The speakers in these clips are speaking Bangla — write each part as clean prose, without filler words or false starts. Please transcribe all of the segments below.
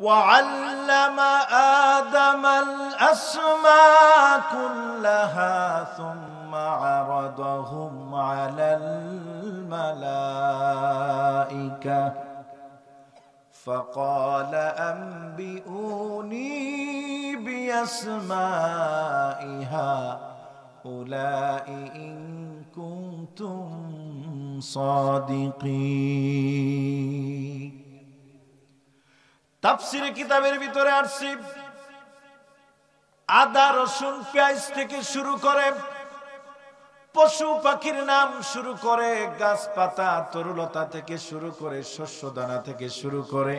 وعلم آدم الأسماء كلها ثم عرضهم على الملائكة فقال أنبئوني بأسماء هؤلاء إن كنتم صادقين। তাফসীর কিতাবের ভিতরে আসছে আদা রসুন পেঁয়াজ থেকে শুরু করে পশু পাখির নাম শুরু করে গাছপাতা তরুলতা থেকে শুরু করে শস্য দানা থেকে শুরু করে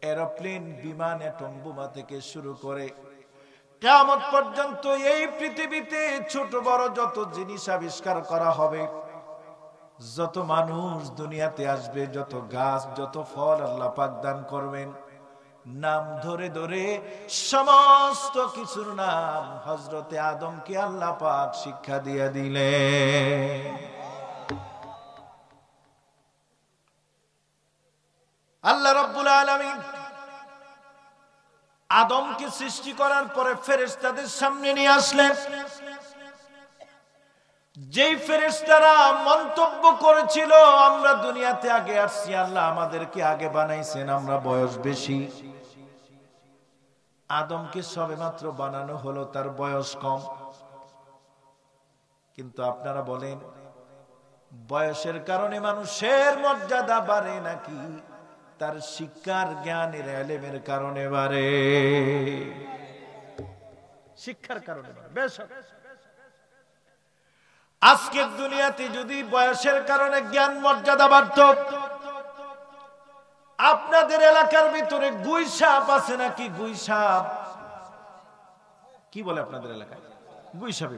এরোপ্লেন বিমান অ্যাটম বোমা থেকে শুরু করে কিয়ামত পর্যন্ত এই পৃথিবীতে ছোট বড় যত জিনিস আবিষ্কার করা হবে, যত মানুষ দুনিয়াতে আসবে, যত গাছ যত ফল আল্লাহ পাক দান করবেন, নাম ধরে ধরে সমস্ত কিছুর নাম হযরতে আদমকে আল্লাহ পাক শিক্ষা দিয়ে দিলেন। আল্লাহ রাব্বুল আলামিন আদমকে সৃষ্টি করার পরে ফেরেশতাদের সামনে নিয়ে আসলেন। যেই ফেরেশতারা মন্তব্য করেছিল আমরা দুনিয়াতে আগে আসছি, আল্লাহ আমাদেরকে আগে বানাইছেন, আমরা বয়স বেশি, আদমকে সবেমাত্র বানানো হলো, তার বয়স কম। কিন্তু আপনারা বলেন বয়সের কারণে মানুষের মর্যাদা বাড়ে নাকি তার শিক্ষার জ্ঞানের ইলমের কারণে বাড়ে? শিক্ষার কারণে বাড়ে। বেশ, আজকের দুনিয়াতে যদি বয়সের কারণে জ্ঞান মর্যাদা বাড়ত, আপনাদের এলাকার ভিতরে গুই সাপ আছে নাকি? গুই সাপ কি বলে আপনাদের এলাকায়? গুই সাপ।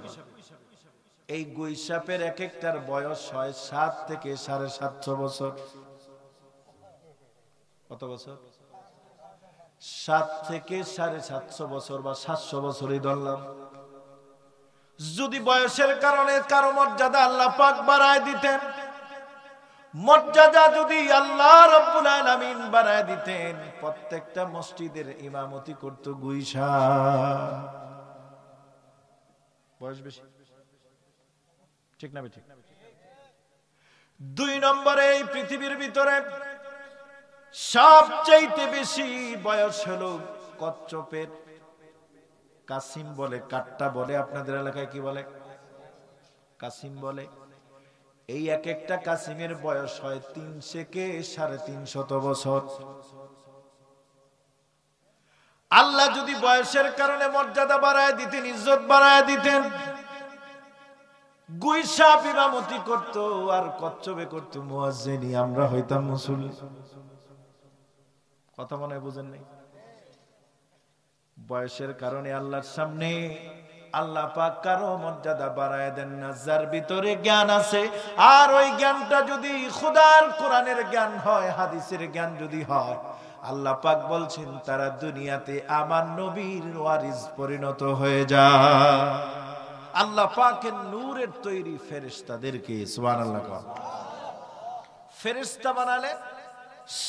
এই গুই সাপের এক একটার বয়স হয় 7 থেকে 750 বছর। কত বছর? 7 থেকে 750 বছর বা 700 বছরই ধরলাম। যদি বয়সের কারণে কারো মর্যাদা আল্লাহ পাক বাড়ায় দিতেন, মর্যাদা যদি আল্লাহ রাব্বুল আলামিন বাড়ায় দিতেন, প্রত্যেকটা মসজিদের ইমামতি করত গুই সাপ। বয়স বেশি, ঠিক না? ঠিক। 2 নম্বরে এই পৃথিবীর ভিতরে সবচাইতে বেশি বয়স হলো কচ্ছপের। কাসিম বলে, কাট্টা বলে, আপনাদের এলাকায় কি বলে? কাসিম বলে। এই এক একটা কাসিমের বয়স হয় 3 থেকে 350 বছর। আল্লাহ যদি বয়সের কারণে মর্যাদা বাড়ায় দিতেন, ইজ্জত বাড়ায় দিতেন, গুই সাপ ইমামতি করত আর কচ্ছপে করত মুয়াজ্জিনি, আমরা হইতাম মুসল্লি। কথা মনে হয় বুঝেন নাই? বয়সের কারণে আল্লাহর সামনে আল্লাহ পাক কারো মর্যাদা বাড়ায় দেন না। যার ভিতরে জ্ঞান আছে, আর ওই জ্ঞানটা যদি খোদার কোরআনের জ্ঞান হয়, হাদিসের জ্ঞান যদি হয়, আল্লাহ পাক বলছেন তারা দুনিয়াতে আমার নবীর ওয়ারিস পরিণত হয়ে যায়। আল্লাহ পাকের নূরের তৈরি ফেরেশতাদেরকে সুবহানাল্লাহ ফেরেশতা বানালেন,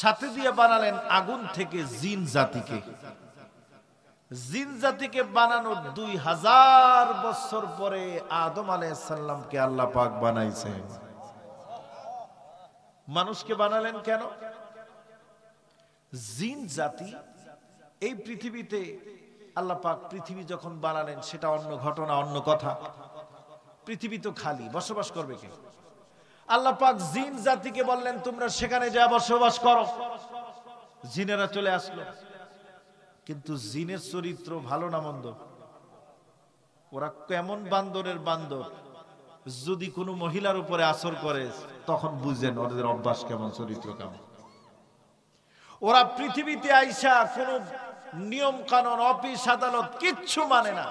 সাথে দিয়ে বানালেন আগুন থেকে জিন জাতিকে। জিন জাতিকে বানানোর 2000 বছর পরে আদম আলাইহিস সালামকে আল্লাহ পাক বানাইছেন। মানুষকে বানালেন কেন? জিন জাতি এই পৃথিবীতে আল্লাহ পাক পৃথিবী যখন বানালেন সেটা অন্য ঘটনা, অন্য কথা। পৃথিবী তো খালি, বসবাস করবে কে? আল্লাহ পাক জিন জাতিকে বললেন তোমরা সেখানে যা বসবাস করো। জিনেরা চলে আসলো। কিন্তু জিনের চরিত্র ভালো না মন্দ? ওরা কেমন বান্দরের বান্দর, যদি কোনো মহিলার উপরে আসর করে তখন বুঝেন ওদের অভ্যাস কেমন, চরিত্র কেমন। ওরা পৃথিবীতে আইসা কোনো নিয়ম কানুন, অফিস আদালত কিচ্ছু মানে না।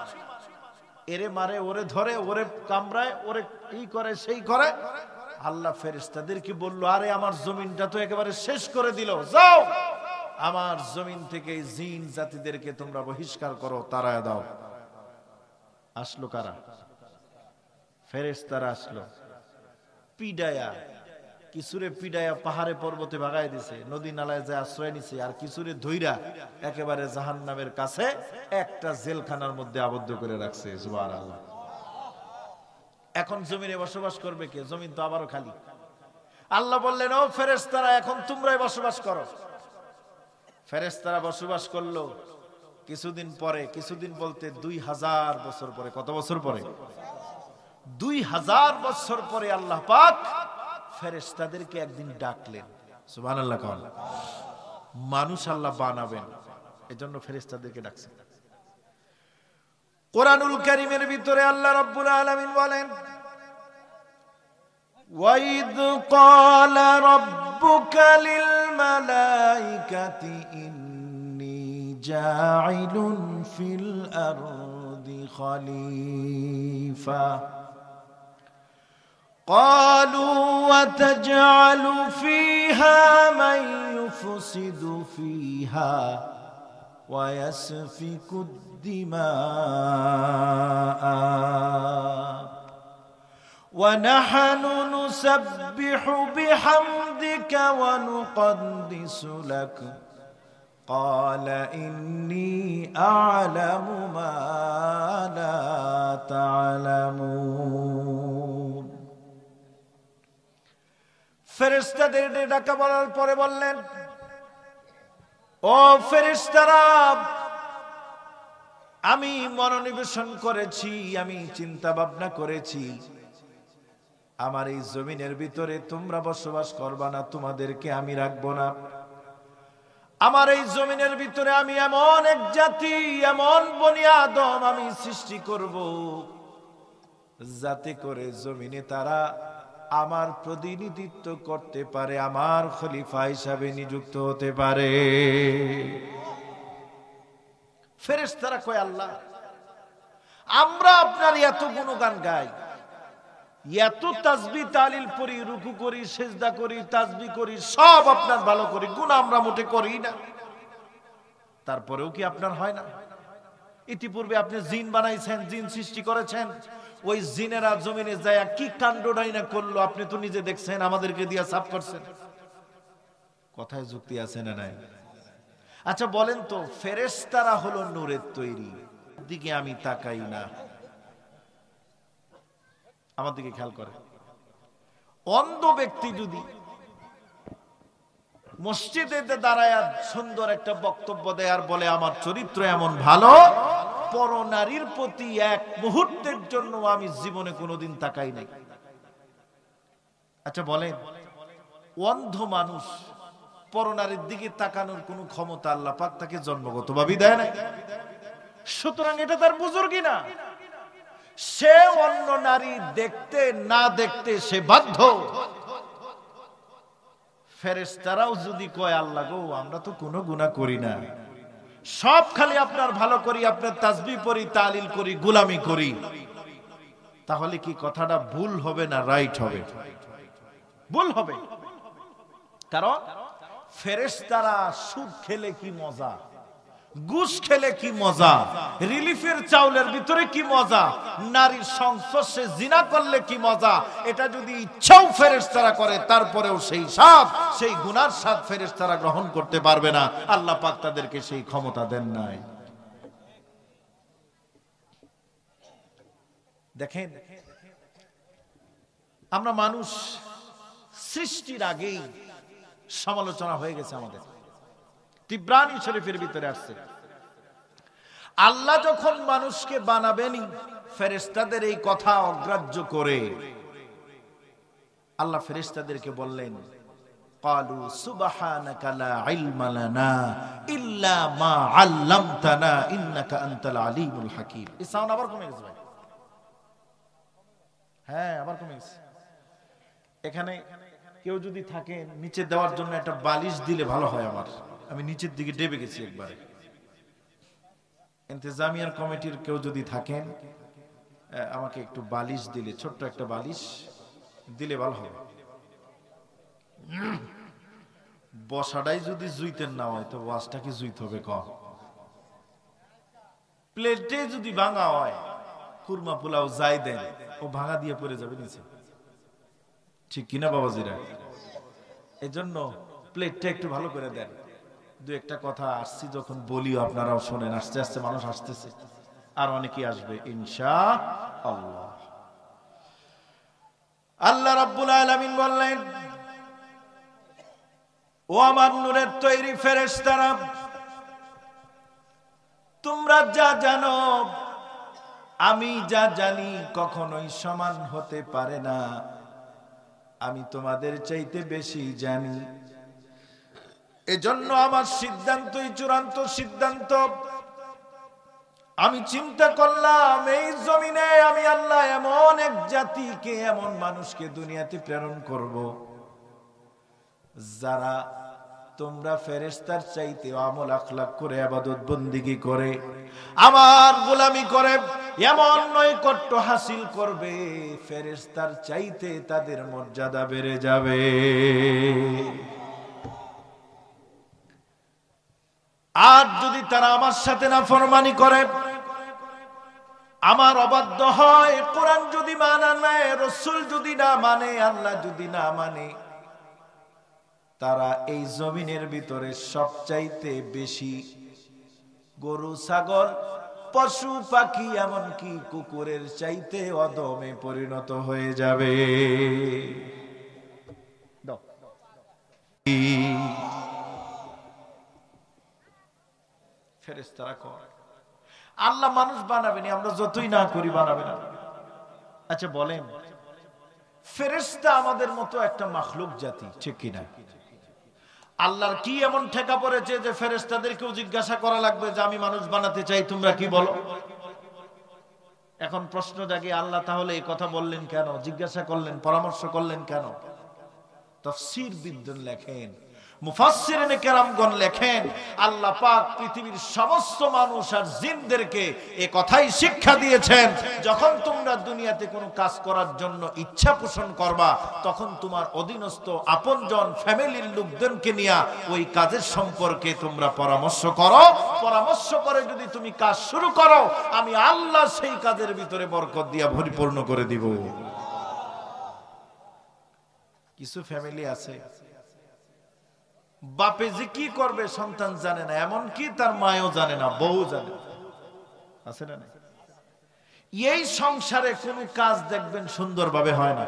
এরে মারে, ওরে ধরে, ওরে কামড়ায়, ওরে এই করে সেই করে। আল্লাহ ফেরেশতাদেরকে বলল আরে আমার জমিনটা তো একেবারে শেষ করে দিল, যাও আমার জমিন থেকে জিন জাতিদেরকে তোমরা বহিষ্কার করো, তাড়ায় দাও। আসলো কারা? ফেরেশতারা আসলো, পিডায়া কিছুরে পিডায়া পাহাড়ে পর্বতে ভাগাই দিছে, নদী নালায় যায় আশ্রয় নিছে, আর কিছুরে ধইরা একেবারে জাহান্নামের কাছে একটা জেলখানার মধ্যে আবদ্ধ করে রাখছে। সুবহানাল্লাহ। এখন জমিনে বসবাস করবে কে? জমিন তো আবারও খালি। আল্লাহ বললেন, ও ফেরেশতারা, এখন তোমরাই বসবাস করো। ফেরেশতারা বসবাস করলো। কিছুদিন পরে, কিছুদিন বলতে 2000 বছর পরে। কত বছর পরে? 2000 বছর পরে আল্লাহ পাক ফেরেশতাদেরকে একদিন ডাকলেন। সুবহানাল্লাহ। কোন মানুষ আল্লাহ বানাবেন, এজন্য ফেরেশতাদেরকে ডাকছেন। কোরআনুল কারীমের ভিতরে আল্লাহ রাব্বুল আলামিন বলেন, ওয়াইদ ক্বালা রাব্বুকা লিল মালাইকাতি ইন্নী জাইলুন ফিল আরদি খলিফা قالوا وتجعل فيها من يفسد فيها ويسفك الدماء ونحن نسبح بحمدك ونقدس لك قال إني أعلم ما لا تعلمون। ফেরেশতাদের ডাকা বলার পরে বললেন, ও ফেরেশতারা, আমি মনোনিবেশন করেছি, আমি চিন্তা ভাবনা করেছি, আমার এই জমিনের ভিতরে তোমরা বসবাস করবা না, তোমাদেরকে আমি রাখবো না। আমার এই জমিনের ভিতরে আমি এমন এক জাতি, এমন বনি আদম আমি সৃষ্টি করব, যাতে করে জমিনে তারা আমার প্রতিনিধিত্ব করতে পারে, আমার খলিফা হিসাবে নিযুক্ত হতে পারে। ফেরেশতারা কয়, আল্লাহ, আমরা আপনার এত গুণগান গাই, এত তাসবিহ তাহলিল করি, রুকু করি, সিজদা করি, তাসবিহ করি, সব আপনার ভালো করি, গুনাহ আমরা মোটে করি না, তারপরেও কি আপনার হয় না? ইতিপূর্বে আপনি জিন বানাইছেন, জিন সৃষ্টি করেছেন, ওই জিনেরা জমিনে যায় কি কাণ্ডটাই না করলো, আপনি তো নিজে দেখছেন, আমাদেরকে দিয়া সাফ করছেন। কথায় যুক্তি আছে না নাই? আচ্ছা বলেন তো, ফেরেশতারা হলো নূরের তৈরি, দিকে আমি তাকাই না, আমার দিকে খেয়াল করে। অন্ধ ব্যক্তি যদি মসজিদে দাঁড়ায় সুন্দর একটা বক্তব্য দেয় আর বলে আমার চরিত্র এমন ভালো, পরনারীর প্রতি এক মুহূর্তের জন্য আমি জীবনে কোনোদিন তাকাই নাই। আচ্ছা বলেন, অন্ধ মানুষ পরনারীর দিকে তাকানোর কোনো ক্ষমতা আল্লাহ পাক তাকে জন্মগতভাবে দেয় নাই, সুতরাং এটা তার বুজুর্গি না। সে অন্য নারী দেখতে না দেখতে সে বাধ্য। ফেরেশতারাও যদি কয়, আল্লাহ গো, আমরা তো কোনো গুনাহ করি না, সব খালি আপনার ভালো করি, আপনার তাসবিহ পড়ি, তাহলিল করি, গোলামি করি, তাহলে কি কথাটা ভুল হবে না রাইট হবে? ভুল হবে। কারণ ফেরেশতারা সুদ খেলে কি মজা, ঘুষ খেলে কি মজা, রিলিফের চাউলের ভিতরে কি মজা, নারীর সংস্পর্শে জিনা করলে কি মজা, এটা যদি ইচ্ছাও ফেরেশতারা করে, তারপরেও সেই স্বাদ, সেই গুনার স্বাদ ফেরেশতারা গ্রহণ করতে পারবে না। আল্লাহ পাক তাদেরকে সেই ক্ষমতা দেন নাই। দেখেন, আমরা মানুষ সৃষ্টির আগেই সমালোচনা হয়ে গেছে আমাদের। তিবরানী শরীফের ভিতরে আসছে, আল্লাহ যখন মানুষকে বানাবেনই, ফেরেশতাদের এই কথা অগ্রাহ্য করে আল্লাহ ফেরেশতাদেরকে বললেন, ক্বালু সুবহানাকা লা ইলমা লানা ইল্লা মা আল্লামতানা ইন্নাকা আনতাল আলিমুল হাকীম। এই সাউন্ড আবার কমে গেছে ভাই। হ্যাঁ, আবার কমে গেছে। এখানে কেউ যদি থাকে নিচে দেওয়ার জন্য একটা বালিশ দিলে ভালো হয় আমার, আমি নিচের দিকে ডেবে গেছি একবারে। ইন্তেজামিয়ার কমিটির কেউ যদি থাকেন, আমাকে একটু বালিশ দিলে, ছোট্ট একটা বালিশ দিলে ভালো হবে। বসাটাই যদি জুইতেন না হয় তো ওয়াজটা কি জুইতে হবে? কম প্লেটে যদি ভাঙা হয়, কুরমা পোলাও যাই দেন, ও ভাঙা দিয়ে পড়ে যাবে নিচে, ঠিক কিনা বাবাজিরা? এজন্য প্লেটটা একটু ভালো করে দেন। দু একটা কথা আসছি যখন বলিও আপনারাও শোনেন। আস্তে আস্তে মানুষ আসতেছে, আর অনেকেই আসবে ইনশাআল্লাহ। আল্লাহ রাব্বুল আলামিন বললেন, ও আমার নূরের তৈরি ফেরেশতারা, তোমরা যা জানো আমি যা জানি কখনোই সমান হতে পারে না। আমি তোমাদের চাইতে বেশি জানি। এজন্য আমার সিদ্ধান্তই চূড়ান্ত সিদ্ধান্ত। আমি চিন্তা করলাম এই জমিনে আমি আল্লাহ এমন এক জাতিকে, এমন মানুষকে দুনিয়াতে প্রেরণ করব, যারা তোমরা ফেরেশতার চাইতে আমল আখলাক করে ইবাদত বন্দেগী করে আমার গোলামি করে এমন নৈকট্য হাসিল করবে, ফেরেশতার চাইতে তাদের মর্যাদা বেড়ে যাবে। আর যদি তারা আমার সাথে নাফরমানি করে, আমার অবাধ্য হয়, কোরআন যদি মানা নেয়, রাসূল যদি না মানে, আল্লাহ যদি না মানে, তারা এই জমিনের ভিতরে সবচাইতে বেশি গরু ছাগল পশু পাখি এমনকি কুকুরের চাইতে অদমে পরিণত হয়ে যাবে। ফেরেশতারা কয় আল্লাহ মানুষ বানাবেনি, আমরা যতই না করি বানাবে না। আচ্ছা বলেন, ফেরেশতা আমাদের মতো একটা মাখলুক জাতি, ঠিক কিনা? আল্লাহর কি এমন ঠেকা পড়েছে যে ফেরেশতাদেরকেও জিজ্ঞাসা করা লাগবে যে আমি মানুষ বানাতে চাই, তোমরা কি বলো? এখন প্রশ্ন জাগে, আল্লাহ তাহলে এই কথা বললেন কেন, জিজ্ঞাসা করলেন, পরামর্শ করলেন কেন? তাফসীর বিদ্বান লেখেন, মুফাসসিরিনে কেরামগণ লেখেন, আল্লাহ পাক পৃথিবীর সমস্ত মানুষ আর জিনদেরকে এই কথাই শিক্ষা দিয়েছেন, যখন তোমরা দুনিয়াতে কোনো কাজ করার জন্য ইচ্ছা পোষণ করবা, তখন তোমার অধীনস্থ আপনজন ফ্যামিলির লোকদেরকে নিয়ে ওই কাজের সম্পর্কে তোমরা পরামর্শ করো। পরামর্শ করে যদি তুমি কাজ শুরু করো, আমি আল্লাহ সেই কাজের ভিতরে বরকত দিয়া পরিপূর্ণ করে দিব। কিছু ফ্যামিলি আছে বাপে যে কি করবে সন্তান জানে না, এমনকি তার মায়ও জানে না, বউ জানে না, আছে না? এই সংসারে কোনো কাজ দেখবেন সুন্দরভাবে হয় না।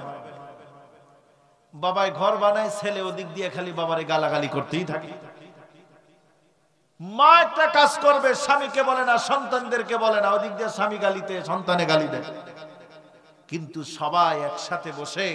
বাবাই ঘর বানায়, ছেলে ওদিক দিয়ে খালি বাবারে গালাগালি করতেই থাকে। মা একটা কাজ করবে, স্বামীকে বলে না, সন্তানদেরকে বলে না, ওদিক দিয়ে স্বামী গালিতে সন্তানে গালি দেয়। কিন্তু সবাই একসাথে বসে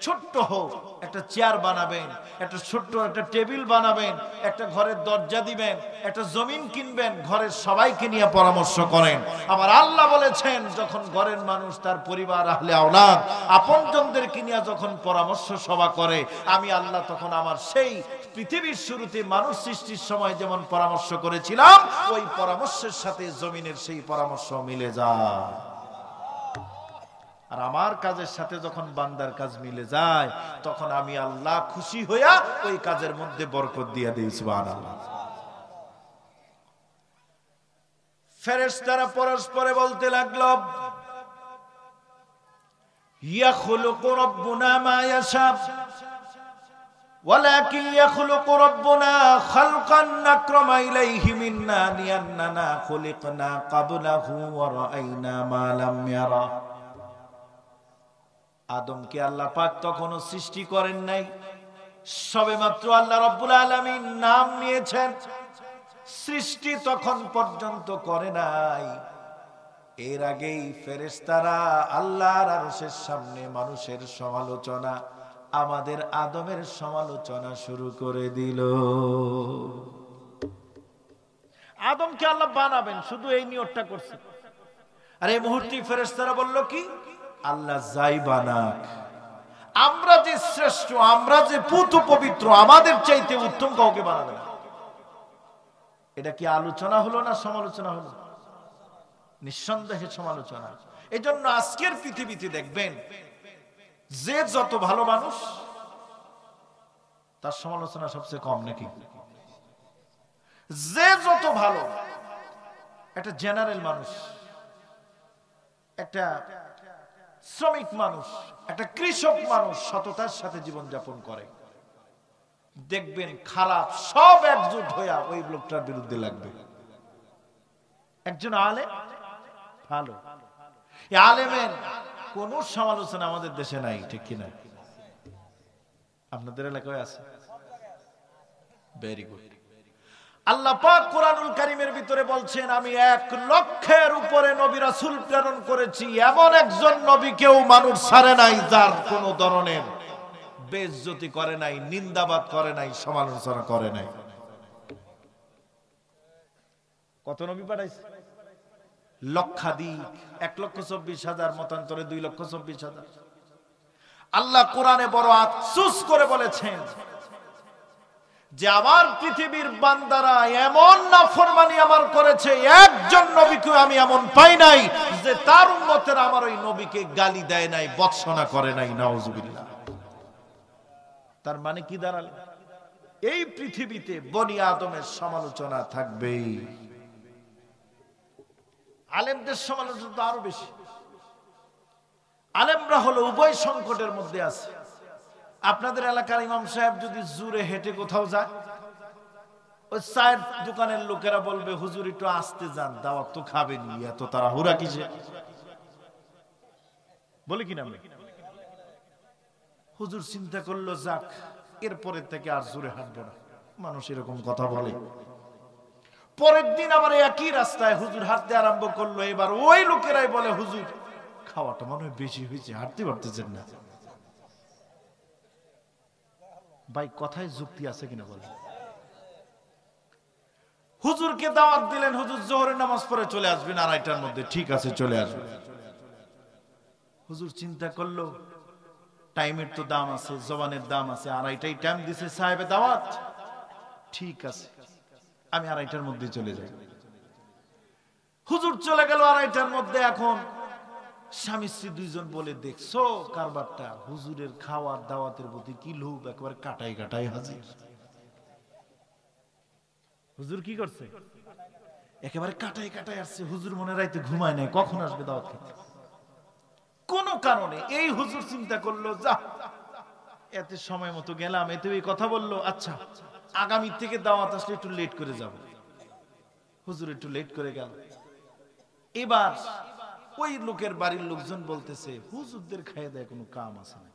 ছোট্ট হোক একটা চেয়ার বানাবেন, একটা ছোট্ট একটা টেবিল বানাবেন, একটা ঘরের দরজা দিবেন, একটা জমিন কিনবেন, ঘরের সবাইকে নিয়ে পরামর্শ করেন। আমার আল্লাহ বলেছেন, যখন ঘরের মানুষ তার পরিবার আহলে আওলাদ আপনজনদেরকে নিয়ে যখন পরামর্শ সভা করে, আমি আল্লাহ তখন আমার সেই পৃথিবীর শুরুতে মানুষ সৃষ্টির সময় যেমন পরামর্শ করেছিলাম, ওই পরামর্শের সাথে জমিনের সেই পরামর্শ মিলে যায়। আর আমার কাজের সাথে যখন বান্দার কাজ মিলে যায়, তখন আমি আল্লাহ খুশি হইয়া ওই কাজের মধ্যে বরকত দিয়া দেই। সুবহানাল্লাহ। ফেরেশতারা পরস্পরে বলতে লাগলো, ইয়াখলুকু রাব্বুনা মা ইয়াশা ওয়ালাকিন ইয়াখলুকু রাব্বুনা খালকান নাকরামা ইলাইহি মিন্না লিআন্নানা খুলিকনা ক্বাবলাহু ওয়া রাআইনা মা লাম ইয়ারা। আদমকে আল্লাহ পাক তখনও সৃষ্টি করেন নাই, সবেমাত্র আল্লাহ রাব্বুল আলামিন নাম নিয়েছেন, সৃষ্টি তখন পর্যন্ত করে নাই। এর আগেই ফেরেশতারা আল্লাহর আরশের সামনে মানুষের সমালোচনা, আমাদের আদমের সমালোচনা শুরু করে দিল। আদমকে আল্লাহ বানাবেন, শুধু এই নিয়তটা করছে। আর এই মুহূর্তে ফেরেশতারা বলল কি, আল্লাহ যাই বানাক, আমরা যে শ্রেষ্ঠ, আমরা যে পুত পবিত্র, আমাদের চাইতে উত্তম কাউকে বানাবে না। এটা কি আলোচনা হলো না সমালোচনা হলো? নিঃসন্দেহে সমালোচনা। এজন্য আজকের পৃথিবীতে দেখবেন যে যত ভালো মানুষ তার সমালোচনা সবচেয়ে কম, নাকি? যে যত ভালো, একটা জেনারেল মানুষ, একটা শ্রমিক মানুষ, একটা কৃষক মানুষ সততার সাথে জীবন যাপন করে, দেখবেন খারাপ সব একজোট হইয়া ওই লোকটার বিরুদ্ধে লাগবে। একজন আলেম ভালো, এই আলেমের কোন সমালোচনা আমাদের দেশে নাই, ঠিক কিনা? আপনাদের এলাকায় আছে? Very good. আল্লাহ পাক কোরআনুল কারীমের ভিতরে বলছেন, আমি 1 লক্ষের উপরে নবী রাসূল প্রেরণ করেছি, এমন একজন নবীকেও মানুষ ছাড়ে নাই যার কোন ধরনের বেইজ্জতি করে নাই, নিন্দাবাদ করে নাই, সমালোচনা করে নাই। কত নবী পাঠাইছে? লক্ষাধিক। 1,24,000, মতান্তরে 2,24,000। আল্লাহ কোরআনে বড় আফসোস করে বলেছেন যে আমার পৃথিবীর বান্দারা এমন নাফরমানি আমার করেছে, একজন নবীকে আমি এমন পাই নাই যে তার উম্মতের আমার ওই নবীকে গালি দেয় নাই, ভৎসনা করে নাই। নাউজুবিল্লাহ। তার মানে কি দাঁড়াল? এই পৃথিবীতে বনি আদমের সমালোচনা থাকবেই, আলেমদের সমালোচনা তো আরো বেশি। আলেমরা হলো উভয় সংকটের মধ্যে আছে। আপনাদের এলাকার ইমাম সাহেব যদি জোরে হেঁটে কোথাও যায়, ওই চায়ের দোকানের লোকেরা বলবে, হুজুর একটু আস্তে যান, দাওয়াত তো খাবেনি, এত তাড়াহুড়া কিসে? বলে কিনা? হুজুর চিন্তা করলো, যাক এরপরে থেকে আর জোরে হাঁটবো না। মানুষ এরকম কথা বলে। পরের দিন আবার একই রাস্তায় হুজুর হাঁটতে আরম্ভ করলো। এবার ওই লোকেরাই বলে, হুজুর খাওয়াটা মনে হয় বেশি হয়েছে, হাঁটতে পারতেছেন না। ভাই কথায় যুক্তি আছে কিনা বলে? হুজুরকে দাওয়াত দিলেন, হুজুর জোহরের নামাজ পড়ে চলে আসবেন 2:30টার মধ্যে। ঠিক আছে, চলে আসবেন। হুজুর চিন্তা করলো, টাইমের তো দাম আছে, জবানের দাম আছে। 2:30টাই টাইম দিছে সাহেবে দাওয়াত, ঠিক আছে আমি 2:30টার মধ্যে চলে যাই। হুজুর চলে গেল 2:30টার মধ্যে। এখন স্বামী স্ত্রী দুইজন বলে, দেখছো কারবারটা, হুজুরের খাওয়ার দাওয়াতের প্রতি কি লোভ, একেবারে কাটাই কাটাই হাজির। হুজুর কি করছে? একেবারে কাটাই কাটাই আসছে। হুজুর মনে রাইতে ঘুমায় নাই, কখন আসবে দাওয়াত খেতে। কোন কারণে এই হুজুর চিন্তা করলো, যা এতে সময় মতো গেলাম, এতে এই কথা বললো, আচ্ছা আগামী থেকে দাওয়াত আসলে একটু লেট করে যাব। হুজুর একটু লেট করে গেল। এবার ওই লোকের বাড়ির লোকজন বলতেছে, হুজুরদের খাইয়ে দেয় কোনো কাম আছে না,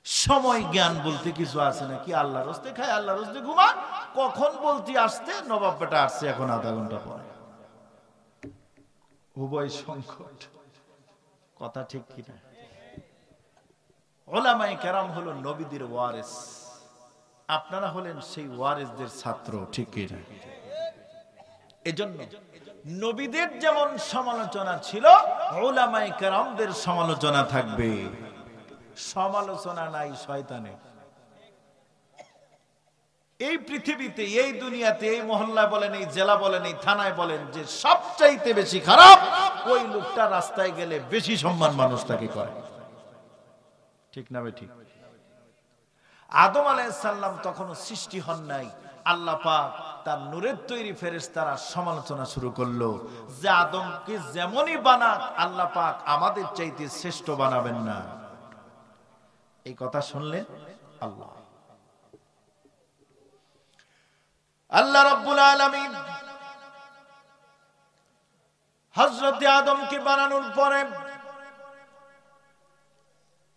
সময় জ্ঞান বলতে কিছু আছে নাকি? আল্লাহ রস্তে খায়, আল্লাহ রস্তে ঘুমা, কখন বলতে আসতে? নবাব বেটা আসছে এখন আধা ঘন্টা পরে। উভয় সংকট, কথা ঠিক কিনা? উলামায়ে কেরাম হলো নবীদের ওয়ারিস, আপনারা হলেন সেই ওয়ারিসদের ছাত্র, ঠিক কিনা? এজন্য নবীদের যেমন সমালোচনা ছিল, উলামায়ে কেরামদের সমালোচনা থাকবে। সমালোচনা নাই শয়তানের। এই পৃথিবীতে, এই দুনিয়াতে, এই মহল্লা বলেন, এই জেলা বলেন, এই থানায় বলেন, যে সবচাইতে বেশি খারাপ ওই লোকটা রাস্তায় গেলে বেশি সম্মান মানুষ তাকে করে, ঠিক না? ঠিক। আদম আলাইহিস সালাম তখনও সৃষ্টি হন নাই। আল্লাহ পাক তার নূরের তৈরি ফেরেশতারা সমালোচনা শুরু করলো যে আদমকে যেমনই বানাক আল্লাহ পাক আমাদের চাইতে শ্রেষ্ঠ বানাবেন না। এই কথা শুনলেন আল্লাহ রাব্বুল আলামিন হযরত আদমকে বানানোর পরে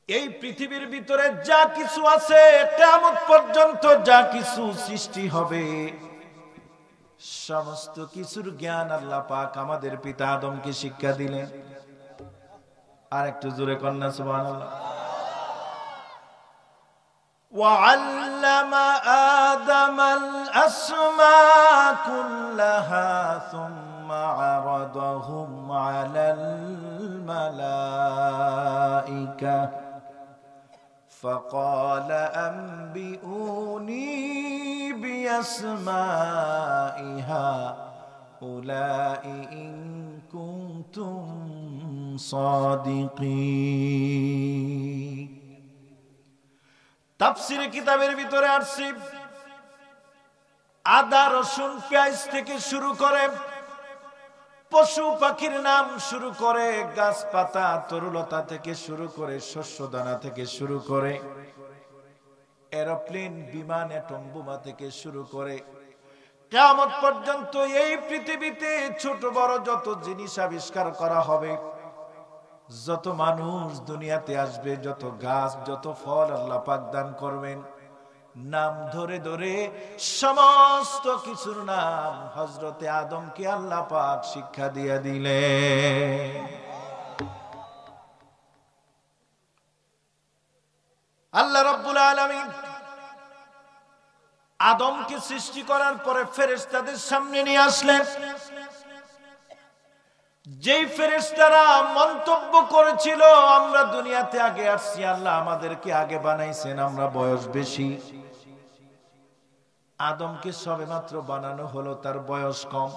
এই পৃথিবীর ভিতরে যা কিছু আছে, কিয়ামত পর্যন্ত যা কিছু সৃষ্টি হবে, সমস্ত কিছুর জ্ঞান আল্লাহ পাক আমাদের পিতা আদমকে শিক্ষা দিলেন। আর একটু জোরে কন্যা সুবহানাল্লাহ। وعلم آدم الأسماء كلها ثم عرضهم على الملائكة فقال أنبئوني بأسماء هؤلاء إن كنتم صادقين। তাফসীরে কিতাবের ভিতরে আসছে, আদা রসুন পেঁয়াজ থেকে শুরু করে, পশু পাখির নাম শুরু করে, গাছপাতা তরুলতা থেকে শুরু করে, শস্য দানা থেকে শুরু করে, এরোপ্লেন, বিমান, অ্যাটম বোমা থেকে শুরু করে কিয়ামত পর্যন্ত এই পৃথিবীতে ছোট বড় যত জিনিস আবিষ্কার করা হবে, যত মানুষ দুনিয়াতে আসবে, যত গাছ, যত ফল আল্লাহ পাক দান করবেন, নাম ধরে ধরে সমস্ত কিছুর নাম হযরতে আদমকে আল্লাহ পাক শিক্ষা দিয়ে দিলেন। আল্লাহ রাব্বুল আলামিন আদমকে সৃষ্টি করার পরে ফেরেশতাদের সামনে নিয়ে আসলেন। যেই ফেরেশতারা মন্তব্য করেছিল আমরা দুনিয়াতে আগে আসছি, আল্লাহ আমাদেরকে আগে বানাইছেন, আমরা বয়স বেশি, আদমকে সবেমাত্র বানানো হলো, তার বয়স কম।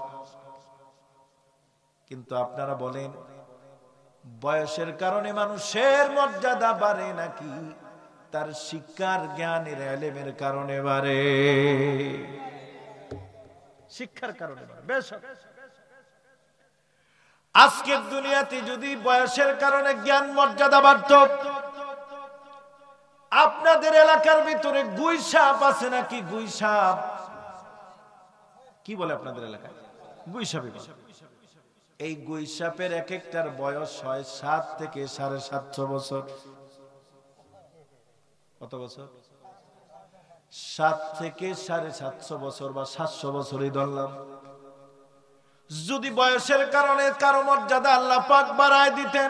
কিন্তু আপনারা বলেন বয়সের কারণে মানুষের মর্যাদা বাড়ে নাকি তার শিক্ষার জ্ঞানের ইলমের কারণে বাড়ে? শিক্ষার কারণে বাড়ে। বেশ, আজকের দুনিয়াতে যদি বয়সের কারণে জ্ঞান মর্যাদা বাড়ত, আপনাদের এলাকার ভিতরে গুই সাপ আছে নাকি? গুই সাপ কি বলে আপনাদের এলাকায়? গুই সাপ। এই গুই সাপের এক একটার বয়স হয় 7 থেকে 750 বছর। কত বছর? 7 থেকে 750 বছর বা 700 বছরই ধরলাম। যদি বয়সের কারণে কারো মর্যাদা আল্লাহ পাক বাড়ায় দিতেন,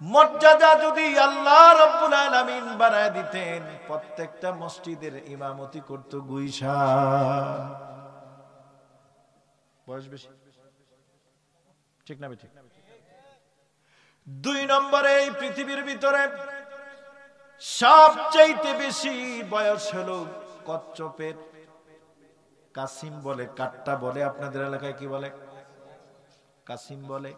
মর্যাদা যদি আল্লাহ রাব্বুল আলামিন বাড়ায় দিতেন, প্রত্যেকটা মসজিদের ইমামতি করত গুই সাপ। বয়স বেশি, ঠিক না? ঠিক। 2 নম্বরে এই পৃথিবীর ভিতরে সবচাইতে বেশি বয়স হলো কচ্ছপের। কাসিম বলে, কাট্টা বলে, আপনাদের এলাকায় কি বলে? কাসিম বলে।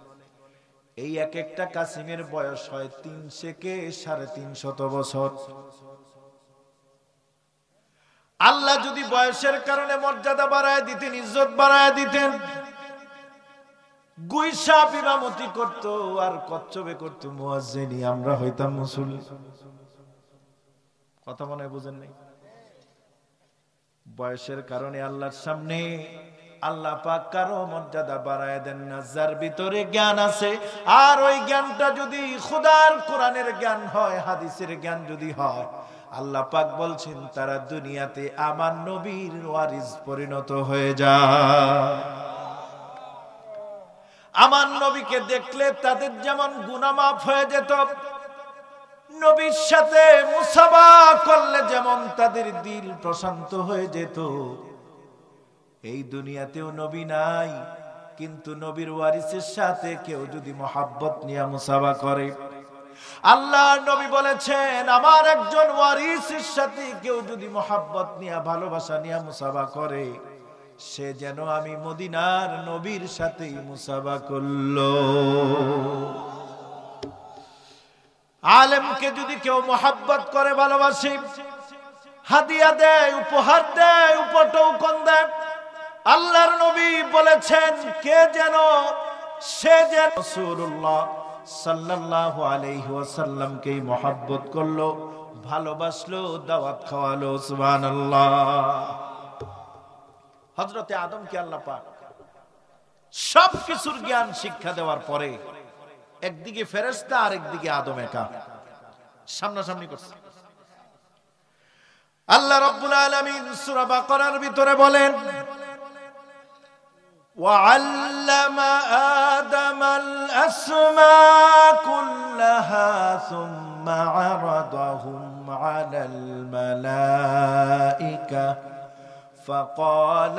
এই এক একটা কাসিমের বয়স হয় 3 থেকে 350 বছর। আল্লাহ যদি বয়সের কারণে মর্যাদা বাড়ায় দিতেন, ইজ্জত বাড়ায় দিতেন, গুই সাপ ইমামতি করত আর কচ্ছপে করত মুয়াজ্জিনি, আমরা হইতাম মুসল্লি। কথা মনে হয় বুঝেন নাই? বয়সের কারণে আল্লাহর সামনে আল্লাহ পাক কারো মর্যাদা বাড়ায় দেন না। যার ভিতরে জ্ঞান আছে, আর ওই জ্ঞানটা যদি খোদার কোরআনের জ্ঞান হয়, হাদিসের জ্ঞান যদি হয়, আল্লাহ পাক বলছেন তারা দুনিয়াতে আমার নবীর ওয়ারিস পরিণত হয়ে যায়। আমার নবীকে দেখলে তাদের যেমন গুনাহ মাফ হয়ে যেত, নবীর সাথে মুসাফা করলে যেমন তাদের দিল প্রশান্ত হয়ে যেত, এই দুনিয়াতেও নবী নাই, কিন্তু নবীর ওয়ারিসের সাথে কেউ যদি মহব্বত নিয়ে মুসাফা করে, আল্লাহ নবী বলেছেন আমার একজন ওয়ারিসের সাথে কেউ যদি মহব্বত নিয়ে ভালোবাসা নিয়ে মুসাফা করে, সে যেন আমি মদিনার নবীর সাথেই মুসাফা করলো। আলেমকে যদি কেউ মহব্বত করে, ভালোবাসে, হাদিয়া দেয়, উপহার দেয়, উপটৌকন দেয়, আল্লাহর নবী বলেছেন কে যেন সে যেন রাসূলুল্লাহ সাল্লাল্লাহু আলাইহি ওয়াসাল্লামকে মহব্বত করলো, ভালোবাসলো, দাওয়াত খাওয়ালো। সুবহানাল্লাহ। হযরতে আদমকে আল্লাহ পাক সবকিছুর জ্ঞান শিক্ষা দেওয়ার পরে একদিকে ফেরেশতা আর একদিকে আদম একা সামনাসামনি করছে। আল্লাহ রাব্বুল আলামিন সূরা বাকারার ভিতরে বলেন, وَعَلَّمَ آدَمَ الْأَسْمَاءَ كُلَّهَا ثُمَّ عَرَضَهُمْ عَلَى الْمَلَائِكَةِ فَقَالَ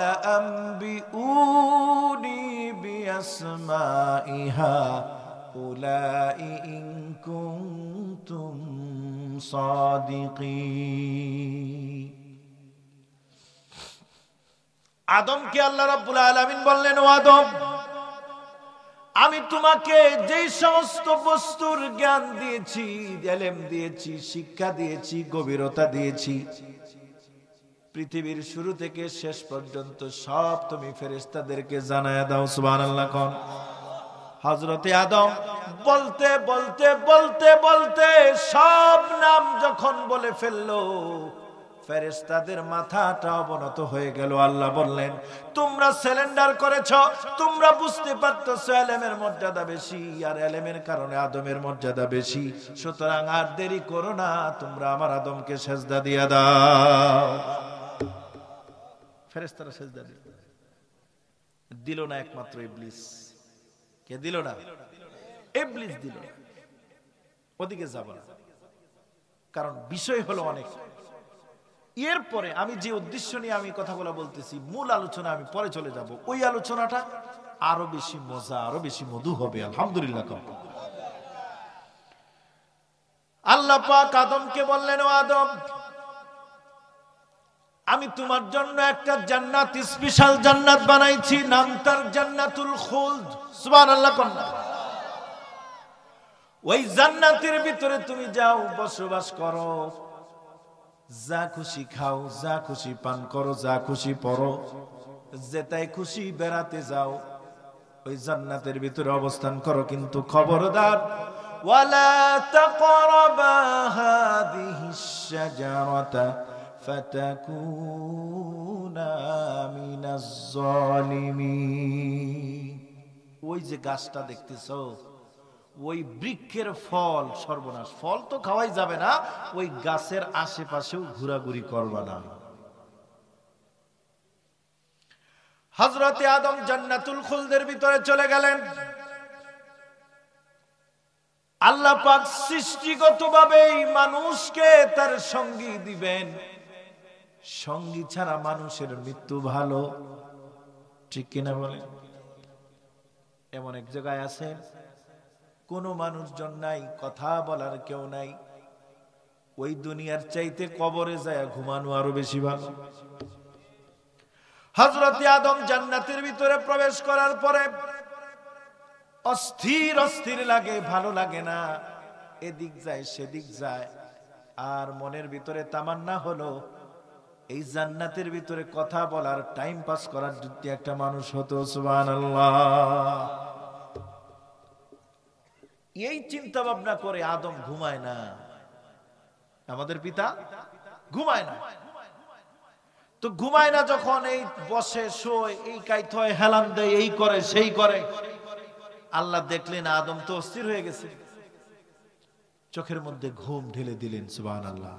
أَنبِئُونِي بِأَسْمَاءِ هَؤُلَاءِ إِن كُنتُمْ صَادِقِينَ। আদমকে আল্লাহ রাব্বুল আলামিন বললেন, ও আদম, আমি তোমাকে যেই সমস্ত বস্তুর জ্ঞান দিয়েছি, ইলম দিয়েছি, শিক্ষা দিয়েছি, গভীরতা দিয়েছি, পৃথিবীর শুরু থেকে শেষ পর্যন্ত সব তুমি ফেরেশতাদেরকে জানায়া দাও। সুবহানাল্লাহ। কোন হযরতে আদম বলতে বলতে বলতে বলতে সব নাম যখন বলে ফেললো, ফেরেশতাদের মাথাটা অবনত হয়ে গেল। আল্লাহ বললেন, তোমরা সিলিন্ডার করেছো, তোমরা বুঝতে পারতেছো ইলমের মর্যাদা বেশি, আর ইলমের কারণে আদমের মর্যাদা বেশি, সুতরাং আর দেরি করো না, তোমরা আমার আদমকে সেজদা দিয়ে দাও। ফেরেশতারা সেজদা দিল না, একমাত্র ইবলিস। কে দিল না? ইবলিস দিল। ওদিকে যাব না, কারণ বিষয় হলো অনেক। এরপরে আমি যে উদ্দেশ্য নিয়ে আমি কথাগুলো বলতেছি, মূল আলোচনা আমি পরে চলে যাব। ওই আলোচনাটা আরো বেশি মজা, আরো বেশি মধু হবে। আলহামদুলিল্লাহ। আল্লাহ পাক আদমকে বললেন, ও আদম, আমি তোমার জন্য একটা জান্নাত, স্পেশাল জান্নাত বানাইছি, নাম তার জান্নাতুল খুলদ। সুবহানাল্লাহ। ওই জান্নাতের ভিতরে তুমি যাও, বসবাস করো, যা খুশি খাও, যা খুশি পান করো, যা খুশি পড়ো, যেটাই খুশি বেড়াতে যাও, ওই জান্নাতের ভিতরে অবস্থান করো। কিন্তু খবরদার, ওয়ালা তাকরাবা হাদিহিশ শাজারাতা ফাতাকুনা মিনাজ জালিমিন। ওই যে গাছটা দেখতেছো, ওই বৃক্ষের ফল সর্বনাশ, ফল তো খাওয়াই যাবে না, ওই গাছের আশেপাশেও ঘোরাঘুরি করবা না। হযরতে আদম জান্নাতুল খুলদের ভিতরে চলে গেলেন। আল্লাহ পাক সৃষ্টিগতভাবেই মানুষকে তার সঙ্গী দিবেন। সঙ্গী ছাড়া মানুষের মৃত্যু ভালো, ঠিক কিনা বলেন? এমন এক জায়গায় আছে, কোনো মানুষজন নাই, কথা বলার কেউ নাই, ওই দুনিয়ার চাইতে কবরে যায় ঘুমানো আরো বেশি ভালো। হযরতে আদম জান্নাতের ভিতরে প্রবেশ করার পরে অস্থির অস্থির লাগে, ভালো লাগে না, এদিক যায় সেদিক যায়, আর মনের ভিতরে তামান্না হলো এই জান্নাতের ভিতরে কথা বলার, টাইম পাস করার যদি একটা মানুষ হতো। সুবহানাল্লাহ। এই চিন্তা ভাবনা করে আদম ঘুমায় না, আমাদের পিতা ঘুমায় না। তো ঘুমায় না যখন, এই বসে শোয়, এই কাইত হয়, হেলান দেয়, এই করে সেই করে। আল্লাহ দেখলেন আদম তো অস্থির হয়ে গেছে, চোখের মধ্যে ঘুম ঢেলে দিলেন। সুবহানাল্লাহ।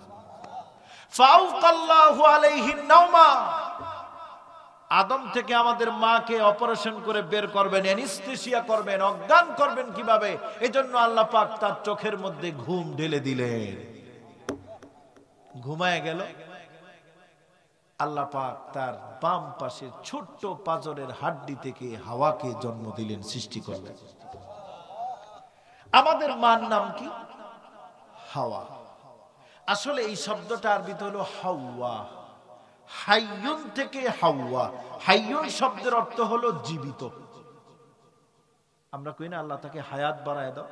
ফাওকাল্লাহু আলাইহিন নাওমা। আদম থেকে আমাদের মাকে অপারেশন করে বের করবেন, অ্যানেস্থেসিয়া করবেন, অজ্ঞান করবেন কিভাবে, এজন্য আল্লাহ পাক তার চোখের মধ্যে ঘুম ঢেলে দিলেন। ঘুমায় গেল। আল্লাহ পাক তার বাম পাশে ছোট্ট পাঁজরের হাড্ডি থেকে হাওয়াকে জন্ম দিলেন, সৃষ্টি করলেন। আমাদের মার নাম কি? হাওয়া। আসলে এই শব্দটা আরবিতে হলো হাওয়া। হাইয়ুন থেকে হাওয়া। হাইয়ুন শব্দের অর্থ হলো জীবিত। আমরা কই না আল্লাহ তাকে হায়াত বাড়ায় দাও,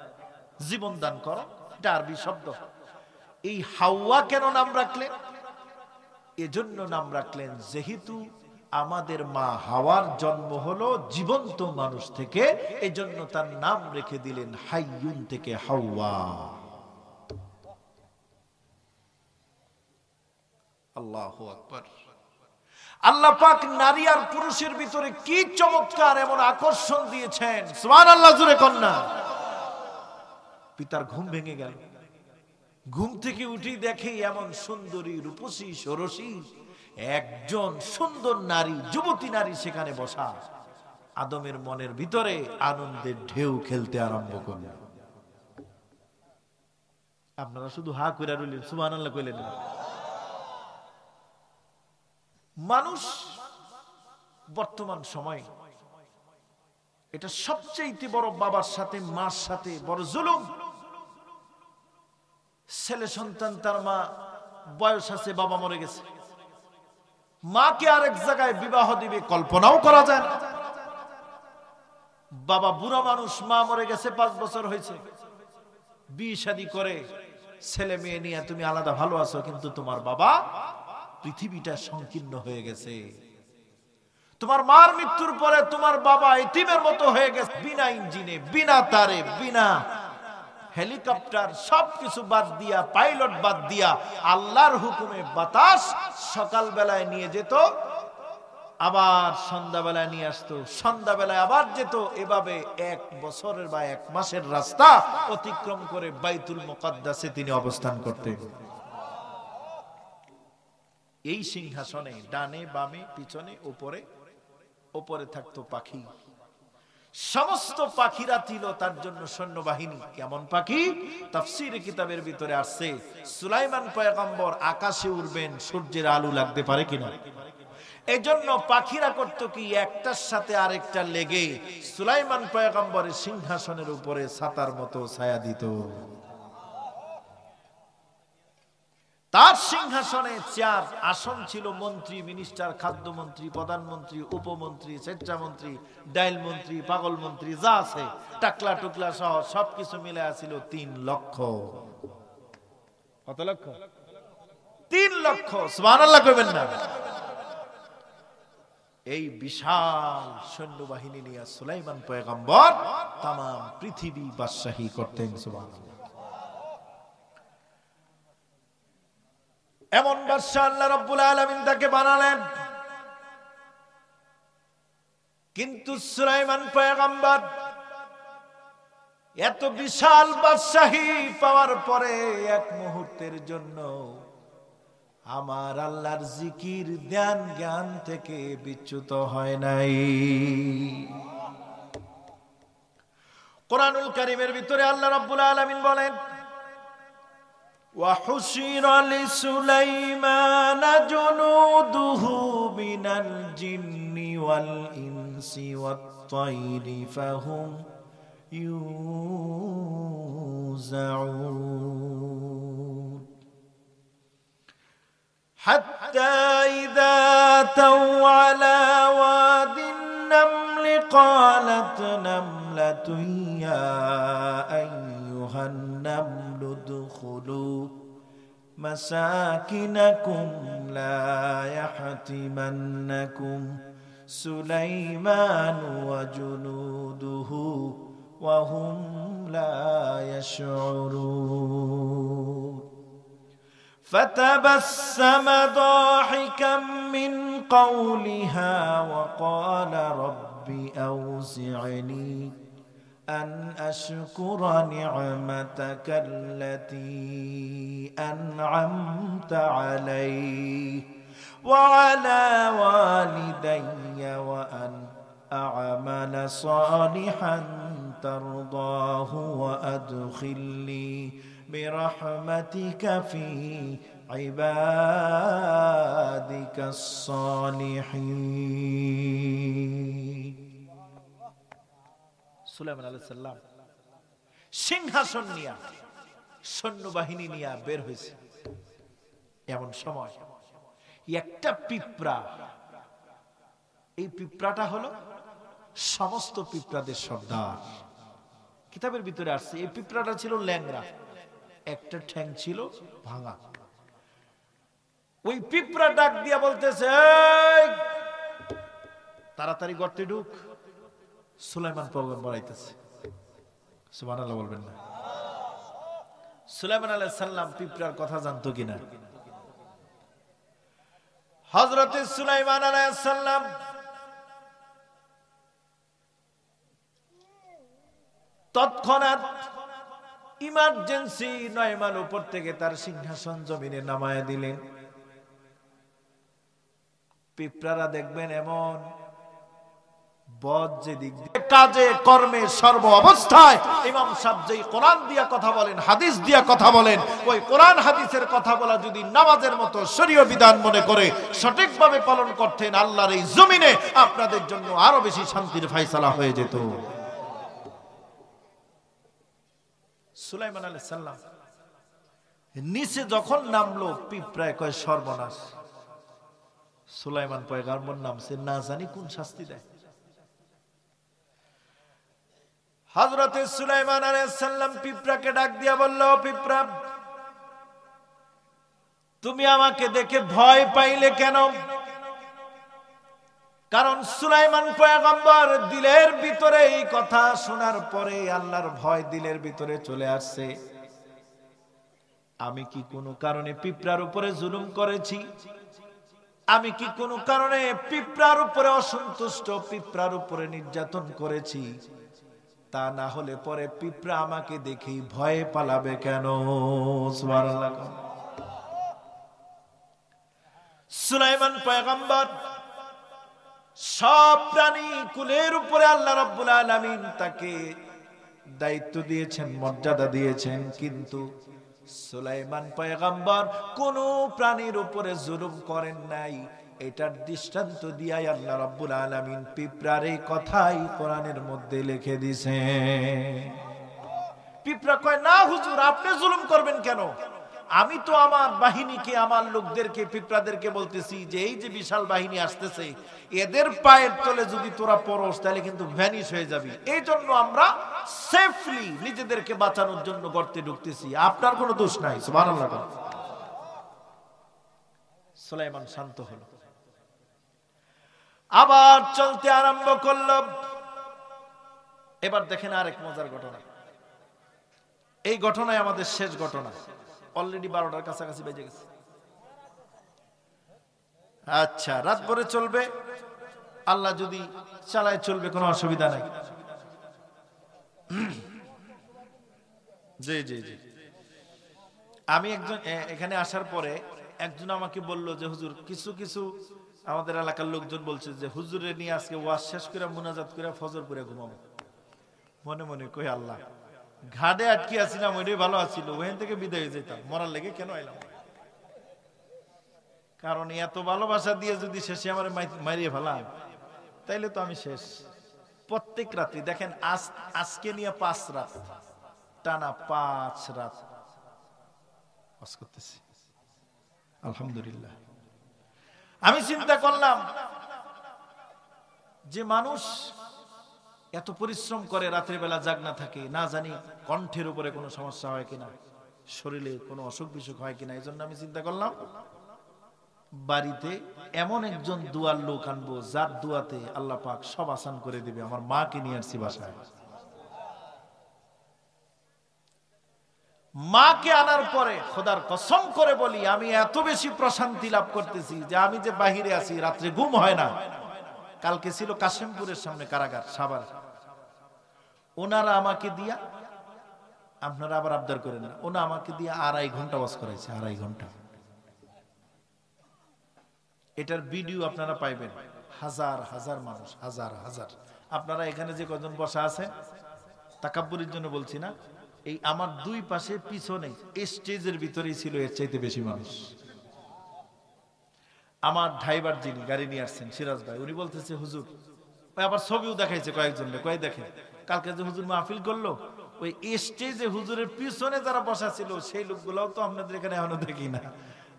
জীবন দান করো, এটা আরবি শব্দ। এই হাওয়া কেন নাম রাখলেন? এজন্য নাম রাখলেন যেহেতু আমাদের মা হাওয়ার জন্ম হলো জীবন্ত মানুষ থেকে, এজন্য তার নাম রেখে দিলেন হাইয়ুন থেকে হাওয়া। আল্লাহু আকবার। আল্লাহ পাক নারী আর পুরুষের ভিতরে কি চমৎকার এমন আকর্ষণ দিয়েছেন, সুবহানাল্লাহ জোরে কন্যা। পিতার ঘুম ভেঙে গেল, ঘুম থেকে উঠে দেখে এমন সুন্দরী রূপসী ষোড়শী একজন সুন্দর নারী, যুবতী নারী সেখানে বসা। আদমের মনের ভিতরে আনন্দের ঢেউ খেলতে আরম্ভ করল। আপনারা শুধু হা কইরা রইলেন, সুবহানাল্লাহ কইলেন না। মানুষ বর্তমান সময় এটা সবচেয়ে বড় বাবার সাথে মার সাথে বড় জুলুম। ছেলে সন্তান, তার মা বয়স আছে, বাবা মরে গেছে, মাকে আরেক জায়গায় বিবাহ দিবে কল্পনাও করা যায় না। বাবা বুড়া মানুষ, মা মরে গেছে, 5 বছর হয়েছে, বিয়ে শাদী করে ছেলে মেয়ে নিয়ে তুমি আলাদা ভালো আছো, কিন্তু তোমার বাবা পৃথিবীটা সংকীর্ণ হয়ে গেছে। তোমার মার মৃত্যুর পরে তোমার বাবা এতিমের মতো হয়ে গেছে, বিনা ইঞ্জিনে, বিনা তারে, বিনা হেলিকপ্টার, সবকিছু বাদ দিয়া, পাইলট বাদ দিয়া আল্লাহর হুকুমে বাতাস সকাল বেলায় নিয়ে যেত, আবার সন্ধ্যাবেলায় নিয়ে আসতো, সন্ধ্যাবেলায় আবার যেত। এভাবে 1 বছরের বা 1 মাসের রাস্তা অতিক্রম করে বাইতুল মুকাদ্দাসে তিনি অবস্থান করতেন। এই সিংহাসনে ডানে বামে পিছনে উপরে উপরে থাকতো পাখি। সমস্ত পাখিরা ছিল তার জন্য সৈন্যবাহিনী। কেমন পাখি? তাফসীরে কিতাবের ভিতরে আসছে, সুলাইমান পয়গম্বর আকাশে উড়বেন, সূর্যের আলো লাগতে পারে কিনা। এজন্য পাখিরা করত কি, একটার সাথে আরেকটা লেগে সুলাইমান পয়গম্বরের সিংহাসনের উপরে ছাতার মতো ছায়া দিত। তার সিংহাসনে চেয়ার আসন ছিল মন্ত্রী, মিনিস্টার, খাদ্যমন্ত্রী, প্রধানমন্ত্রী, উপমন্ত্রী, স্বেচ্ছামন্ত্রী, ডাইল মন্ত্রী, পাগল মন্ত্রী, যা আছে টাকলা টুকলা সহ সবকিছু মিলে আছিল 3 লক্ষ। কত লক্ষ? 3 লক্ষ। সুবহানাল্লাহ কইবেন না? এই বিশাল সৈন্যবাহিনী নিয়ে সুলাইমান পয়গম্বর তাম পৃথিবী বাদশাহী করতেন। সুবহানাল্লাহ। এমন বাদশা আল্লাহ রাব্বুল আলামিন তাকে বানালেন। কিন্তু সুলাইমান পয়গম্বর এত বিশাল বাদশাহী পাওয়ার পরে 1 মুহূর্তের জন্য আমার আল্লাহর জিকির ধ্যান জ্ঞান থেকে বিচ্যুত হয় নাই। কোরআনুল কারীমের ভিতরে আল্লাহ রাব্বুল আলামিন বলেন, وحشر لسليمان جنوده من الجن والإنس والطير فهم يوزعون حتى إذا أتوا على واد النمل قالت نملة يا أيها النمل ادخلوا مساكنكم لا يحطمنكم سليمان وجنوده وهم لا يشعرون فتبسم ضاحكا من قولها وقال رب أوزعني أن أشكر نعمتك التي أنعمت علي وعلى والدي وأن أعمل صالحا ترضاه وأدخلني برحمتك في عبادك الصالحين। সুলাইমান আলাইহিস সালাম সিংহাসন নিয়া সৈন্যবাহিনী নিয়া বের হয়েছে। এমন সময় একটা পিঁপড়া, এই পিঁপড়াটা হলো সমস্ত পিঁপড়াদের সর্দার। কিতাবের ভিতরে আসছে এই পিঁপড়াটা ছিল ল্যাংড়া, একটা ঠ্যাং ছিল ভাঙা। ওই পিঁপড়া ডাক দিয়া বলতেছে, তাড়াতাড়ি গর্তে ঢুক। সুলাইমান পয়গম্বর আইতেছে। সুবহানাল্লাহ বলবেন না? সুলাইমান আলাইহিস সালাম পিঁপড়ার কথা জানতো কিনা? হযরত সুলাইমান আলাইহিস সালাম তৎক্ষণাৎ ইমার্জেন্সি 9 মাইল উপর থেকে তার সিংহাসন জমিনে নামায়া দিলেন। পিঁপড়ারা দেখবেন এমন বদ যেদিক দিয়ে কাজে কর্মে সর্ব অবস্থায় ইমাম সাহেব যেই কোরআন দিয়া কথা বলেন, হাদিস দিয়া কথা বলেন, ওই কোরআন হাদিসের কথা বলা যদি নামাজের মতো শরীয় বিধান মনে করে সঠিকভাবে পালন করতেন, আল্লাহর এই জমিনে আপনাদের জন্য আরো বেশি শান্তির ফয়সালা হয়ে যেত। সুলাইমান আলাইহিস সালাম নিচে যখন নামলো, পিঁপড়ায় কয় সর্বনাশ। সুলাইমান পয়গম্বর নামছে, না জানি কোন শাস্তি দেয়। হযরত সুলাইমান আলাইহিস সালাম পিঁপড়াকে ডাক দিয়া বলল, পিঁপড়া তুমি আমাকে দেখে ভয় পাইলে কেন? কারণ সুলাইমান পয়গম্বর দিলের ভিতরে এই কথা শোনার পরে আল্লাহর ভয় দিলের ভিতরে চলে আসছে। আমি কি কোনো কারণে পিঁপড়ার উপরে জুলুম করেছি? আমি কি কোনো কারণে পিঁপড়ার উপরে অসন্তুষ্ট, পিঁপড়ার উপরে নির্যাতন করেছি? তা না হলে পরে পিঁপড়া আমাকে দেখেই ভয়ে পালাবে কেন? সুবহানাল্লাহ। সুলাইমান পয়গম্বর সব প্রাণী কুলের উপরে আল্লাহ রাব্বুল আলামিন তাকে দায়িত্ব দিয়েছেন, মর্যাদা দিয়েছেন, কিন্তু সুলাইমান পয়গম্বর কোন প্রাণীর উপরে জুলুম করেন নাই। এটার দৃষ্টান্ত দিয়ে আল্লাহ রাব্বুল আলামিন পিঁপড়ার এই কথাই কোরআনের মধ্যে লিখে দিয়েছেন। পিঁপড়া কয়, না হুজুর, আপনি জুলুম করবেন কেন? আমি তো আমার বাহিনীকে, আমার লোকদেরকে, পিঁপড়াদেরকে বলতেছি যে এই যে বিশাল বাহিনী আসতেছে, এদের পায়ের তলে যদি তোরা পড়স তাহলে কিন্তু ভ্যানিশ হয়ে যাবি। এই জন্য আমরা সেফলি নিজেদেরকে বাঁচানোর জন্য গর্তে ঢুকতেছি, আপনার কোনো দোষ নাই। সুবহানাল্লাহ। সুলাইমান শান্ত হলো, আবার চলতে আরম্ভ করল। এবার দেখেন আরেক মজার ঘটনা। এই ঘটনায় আমাদের শেষ ঘটনা। অলরেডি 12টার কাছাকাছি বেজে গেছে। আচ্ছা, রাত ভরে চলবে, আল্লাহ যদি চালায় চলবে, কোনো অসুবিধা নাই। জি জি জি। আমি একজন এখানে আসার পরে একজন আমাকে বলল যে হুজুর, কিছু কিছু আমাদের এলাকার লোকজন বলছে যে হুজুরে নিয়ে আজকে ওয়াজ শেষ করে মুনাজাত করে ফজর পড়ে ঘুমাবো। মনে মনে কই, আল্লাহ, ঘাটে আটকে আসিলাম, ওইটাই ভালো আছিল, ওখান থেকে বিদায় হয়ে যেতাম, মরার লেগে কেন এলাম? কারণ এত ভালোবাসা দিয়ে যদি শেষে আমার মারিয়ে ফেলাম তাইলে তো আমি শেষ। প্রত্যেক রাত্রি দেখেন, আজকে নিয়ে 5 রাত টানা, 5 রাত ওয়াজ করতেছি, আলহামদুলিল্লাহ। আমি চিন্তা করলাম যে মানুষ এত পরিশ্রম করে, রাতের বেলা জাগনা থাকে, না জানি কণ্ঠের উপরে কোনো সমস্যা হয় কিনা, শরীরে কোনো অসুখ বিসুখ হয় কিনা। এই জন্য আমি চিন্তা করলাম বাড়িতে এমন একজন দুয়ার লোক আনবো যার দুয়াতে আল্লাহ পাক সব আসান করে দিবে। আমার মাকে নিয়ে আসছি বাসায়। মাকে আনার পরে খোদার কসম করে বলি, আমি এত বেশি প্রশান্তি লাভ করতেছি যে আমি যে বাহিরে আছি, রাত্রে ঘুম হয় না। কালকে ছিল কাশিমপুরের সামনে কারাগার, সাভার। ওনারা আমাকে দিয়া, আপনারা আবার আবদার করেন না, ওনা আমাকে দিয়া 2.5 ঘন্টা ওয়াজ করাইছে, 2.5 ঘন্টা। এটার ভিডিও আপনারা পাইবেন। হাজার হাজার মানুষ, হাজার হাজার। আপনারা এখানে যে কজন বসা আছেন, তাকাব্বুরের জন্য বলছি না, এই আমার দুই পাশে পিছনে স্টেজের ভিতরেই ছিল এর চাইতে বেশি মানুষ। আমার ড্রাইভার যিনি গাড়ি নিয়ে আসছেন, সিরাজ ভাই, উনি বলতেছে হুজুর, আবার ছবিও দেখাইছে কয়েকজন, কয়ে দেখেন কালকে যে হুজুর মাহফিল করলো, ওই স্টেজে হুজুরের পিছনে যারা বসা ছিল সেই লোকগুলাও তো আপনাদের এখানে এখনো দেখি না।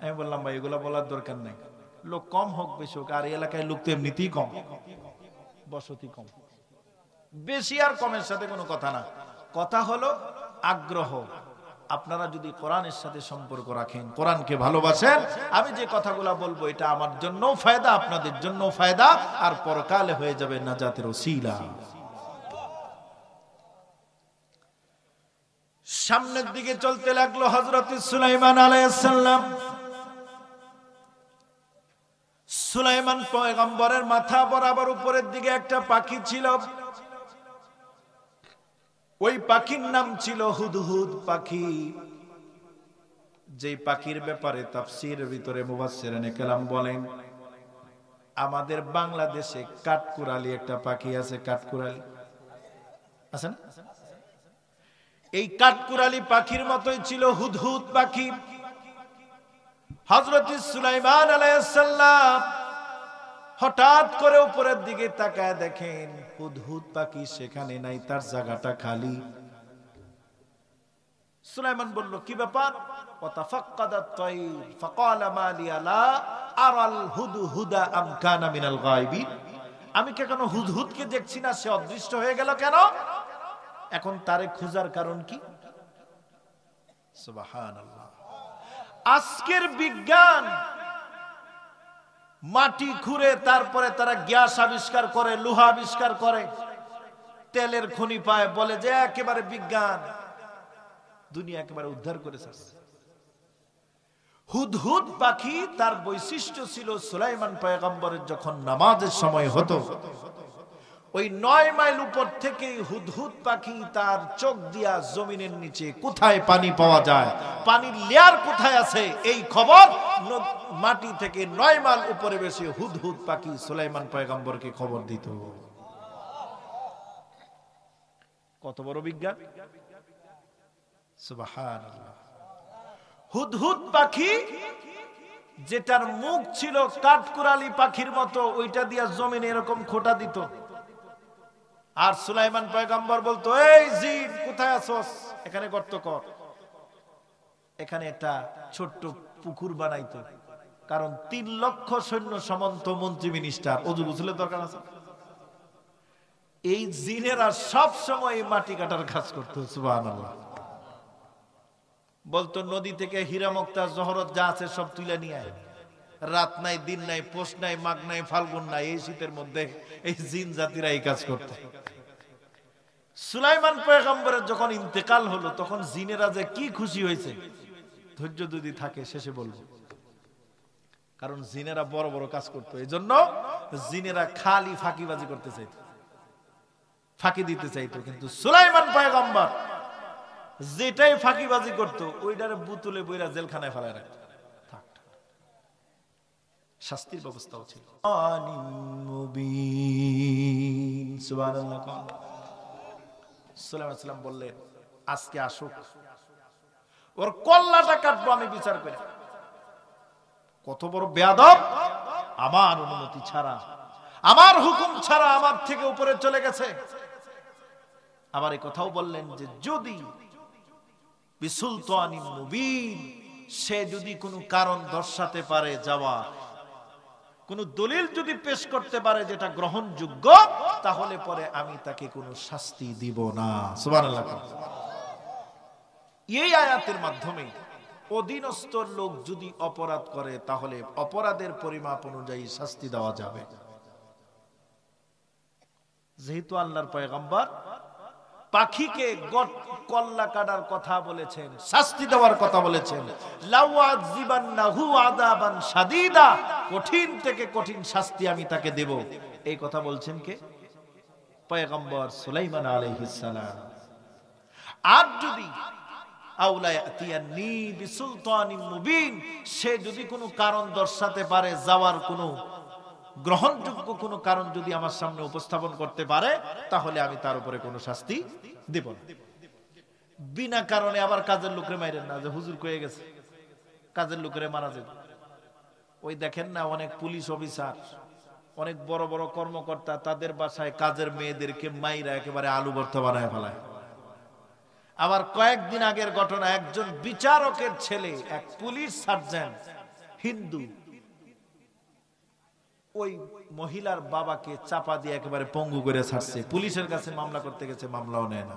আমি বললাম ভাই, এগুলা বলার দরকার নাই, লোক কম হোক বেশি হোক, আর এলাকায় লোক তো এমনিতেই কম, বসতি কম, বেশি আর কমের সাথে কোনো কথা না। কথা হলো আগ্রহ। আপনারা যদি কোরআনের সাথে সম্পর্ক রাখেন, কোরআনকে ভালোবাসেন, আমি যে কথাগুলো বলবো এটা আমার জন্যও ফায়দা, আপনাদের জন্যও ফায়দা, আর পরকালে হয়ে যাবে নাজাতের ওসিলা। সামনের দিকে চলতে লাগলো হযরত সুলাইমান আলাইহিস সালাম। সুলাইমান পয়গম্বরের মাথা বরাবর উপরের দিকে একটা পাখি ছিল। ওই পাখির নাম ছিল হুদহুদ পাখি। যে পাখির ব্যাপারে তাফসীরের ভিতরে মুফাসসিরিনে কেরাম বলেন, আমাদের বাংলাদেশে কাঠকুড়ালি একটা পাখি আছে, কাঠকুড়ালি আছে না? এই কাঠকুড়ালি পাখির মতোই ছিল হুদহুদ পাখি। হযরত সুলাইমান আলাইহিস সালাম হঠাৎ করে উপরের দিকে তাকায় দেখেন হুদহুদ পাখি সেখানে নাই, তার জায়গাটা খালি। সুলাইমান বলল, কি ব্যাপার? ওয়াতাফাক্কাদাত তায়র ফাকালা মা লিয়া লা আরাল হুদহুদা আম কানা মিনাল গায়বিন। আমি কি কেন হুদহুদকে দেখছি না, সে অদৃশ্য হয়ে গেল কেন? এখন তারে খোঁজার কারণ কি? সুবহানাল্লাহ। আজকের বিজ্ঞান মাটি খুঁড়ে তারপরে তারা গ্যাস আবিষ্কার করে, লোহা আবিষ্কার করে, তেলের খনি পায়, বলে যে একেবারে বিজ্ঞান দুনিয়া একেবারে উদ্ধার করেছে। হুদহুদ পাখি তার বৈশিষ্ট্য ছিল, সুলাইমান পয়গম্বরের যখন নামাজের সময় হতো, ওই 9 মাইল উপর থেকে হুদহুদ পাখি তার চোখ দিয়া জমিনের নিচে কোথায় পানি পাওয়া যায়, পানির লেয়ার কোথায় আছে, এই খবর মাটি থেকে 9 মাইল উপরে বসে হুদহুদ পাখি সুলাইমান পয়গম্বরকে খবর দিত। কত বড় বিজ্ঞান! সুবহানাল্লাহ। হুদহুদ পাখি যেটার মুখ ছিল কাঠকুরালি পাখির মতো, ওইটা দিয়া জমিনে এরকম খোঁটা দিত। আর সুলাইমান পয়গম্বর বলতো, এই জিন কোথায় আছোস, এখানে গর্ত কর। এখানে একটা ছোট্ট পুকুর বানাইতো, কারণ 3 লক্ষ সৈন্য সামন্ত মন্ত্রী মিনিস্টার, অজু গোসলের দরকার আছে। এই জিনেরা সব সময় মাটি কাটার কাজ করতো। সুবহানাল্লাহ। বলতো নদী থেকে হীরা মুক্তা জহরত যা আছে সব তুলে নিয়ে আয়। রাত নাই, দিন নাই, পৌষ নাই, মাঘ নাই, ফাল্গুন নাই, এই শীতের মধ্যে এই জিন জাতিরা এই কাজ করতে। সুলাইমান পয়গম্বরের যখন ইন্তেকাল হলো, তখন জিনেরা যে কি খুশি হয়েছে, ধৈর্য যদি থাকে শেষে বলবো। কারণ জিনেরা বড় বড় কাজ করতো, এই জন্য জিনেরা খালি ফাঁকিবাজি করতে চাইতো, ফাঁকি দিতে চাইতো। কিন্তু সুলাইমান পয়গম্বর যেটাই ফাঁকিবাজি করতো, ওইটারে বুতুলে বইরা জেলখানায় ফেলায় রাখতো, শাস্তির ব্যবস্থাও ছিল। সুলাইমান সাল্লাম বললেন, আজকে আসুক, ওর কল্লাটা কাটবো আমি বিচার করে। কত বড় বেয়াদব! আমার অনুমতি ছাড়া, আমার হুকুম ছাড়া আমার থেকে উপরে চলে গেছে। আবার এই কথাও বললেন যে যদি বিসুলতানিন মুবিন, সে যদি কোনো কারণ দর্শাতে পারে, যাওয়া কোন দলিল যদি পেশ করতে পারে যেটা গ্রহণযোগ্য, তাহলে পরে আমি তাকে কোনো শাস্তি দিব না। সুবহানাল্লাহ। এই আয়াতের মাধ্যমে অধীনস্থ লোক যদি অপরাধ করে, তাহলে অপরাধের পরিমাপ অনুযায়ী শাস্তি দেওয়া যাবে। যেহেতু আল্লাহর পয়গম্বর পাখিকে কল্লা কাটার কথা বলেছেন, শাস্তি দেওয়ার কথা বলেছেন, লাউআযিবান্নাহু আযাবান শাদীদা, কঠিন থেকে কঠিন শাস্তি আমি তাকে দেব, এই কথা বলছেন কে? পয়গম্বর সুলাইমান আলাইহিস সালাম। আর যদি আউলা ইয়াতিয়ানি বিসুলতানিন মুবিন, সে যদি কোনো কারণ দর্শাতে পারে, যাওয়ার কোনো গ্রহণযোগ্য কোনো কারণ যদি আমার সামনে উপস্থাপন করতে পারে, তাহলে আমি তার উপরে কোনো শাস্তি দেব না। বিনা কারণে আবার কাজের লোকরে মাইরেন না, যে হুজুর কয়ে গেছে কাজের লোকরে মারা যাবে। ওই দেখেন না, অনেক পুলিশ অফিসার, অনেক বড় বড় কর্মকর্তা তাদের বাসায় কাজের মেয়েদেরকে মাইরা একেবারে আলু ভর্তা বানায় ফেলায়। আবার কয়েকদিন আগের ঘটনা, একজন বিচারকের ছেলে, এক পুলিশ সার্জেন্ট হিন্দু, ওই মহিলার বাবাকে চাপা দিয়ে একেবারে পঙ্গু করে ছাড়ছে। পুলিশের কাছে মামলা করতে গেছে, মামলাও নেয় না।